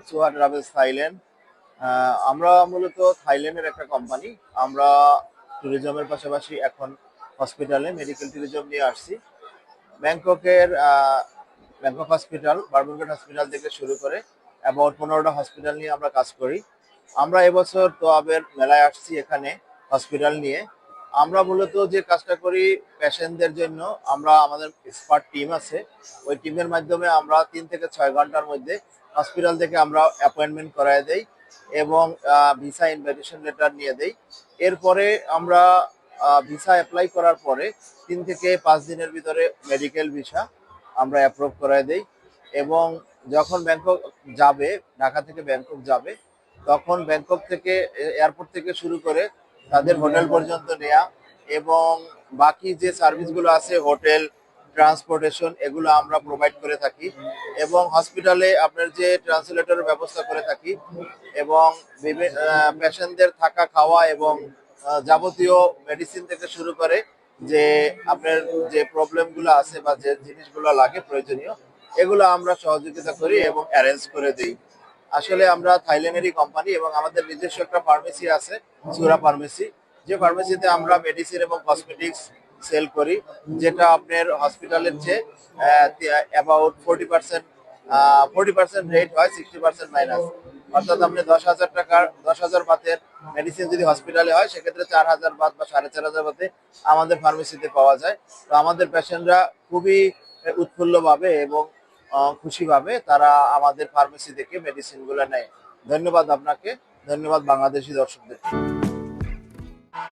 সুহা travels Thailand. আমরা মূলত থাইল্যান্ডের একটা কোম্পানি। আমরা ট্যুরিজমের পাশাপাশি এখন হসপিটালে মেডিকেল ট্যুরিজম নিয়ে আসছি। ব্যাংককের ব্যাংকক হসপিটাল, বারবানগেট হসপিটাল থেকে শুরু করে অ্যাবাউট 15টা হসপিটাল নিয়ে আমরা কাজ করি। আমরা এবছর তোয়াবের মেলায় আসছি এখানে হসপিটাল নিয়ে। আমরা মূলত যে কাজটা করি পেশেন্টদের জন্য, আমরা আমাদের এক্সপার্ট টিম আছে, ওই টিমের মাধ্যমে আমরা 3 থেকে 6 ঘন্টার মধ্যে হসপিটাল থেকে আমরা অ্যাপয়েন্টমেন্ট করায় দেই এবং ভিসা ইনভাইটেশন লেটার নিয়ে দেই। এরপরে আমরা ভিসা অ্যাপ্লাই করার পরে 3 থেকে 5 দিনের ভিতরে মেডিকেল ভিসা আমরা অ্যাপ্রুভ করায় দেই এবং যখন ব্যাংকক যাবে, ঢাকা থেকে ব্যাংকক যাবে, তখন ব্যাংকক থেকে এয়ারপোর্ট থেকে শুরু করে তাদের হোটেল পর্যন্ত নেওয়া এবং বাকি যে সার্ভিসগুলো আছে হোটেল, ট্রান্সপোর্টেশন, এগুলো আমরা প্রোভাইড করে থাকি এবং হসপিটালে আপনার যে ট্রান্সলেটরের ব্যবস্থা করে থাকি এবং পেশেন্টদের থাকা খাওয়া এবং যাবতীয় মেডিসিন থেকে শুরু করে যে আপনার যে প্রবলেমগুলো আছে বা যে জিনিসগুলো লাগে প্রয়োজনীয়, এগুলো আমরা সহযোগিতা করি এবং অ্যারেঞ্জ করে দিই। আসলে আমরা থাইল্যান্ডেরই কোম্পানি এবং আমাদের নিজস্ব একটা ফার্মেসি আছে, সুরা ফার্মেসি, যে ফার্মেসিতে আমরা মেডিসিন এবং কসমেটিক্স সেল করি, যেটা আপনার হসপিটালের চেয়ে অ্যাবাউট 40% রেট হয়, 60% মাইনাস। অর্থাৎ আপনি 10,000 বাতের মেডিসিন যদি হসপিটালে হয়, সেক্ষেত্রে 4,000 বাত বা 4,500 বাতে আমাদের ফার্মেসিতে পাওয়া যায়। তো আমাদের পেশেন্টরা খুবই উৎফুল্লভাবে এবং খুশিভাবে তারা আমাদের ফার্মেসি থেকে মেডিসিন গুলো নেয়। ধন্যবাদ আপনাকে, ধন্যবাদ বাংলাদেশি দর্শকদের।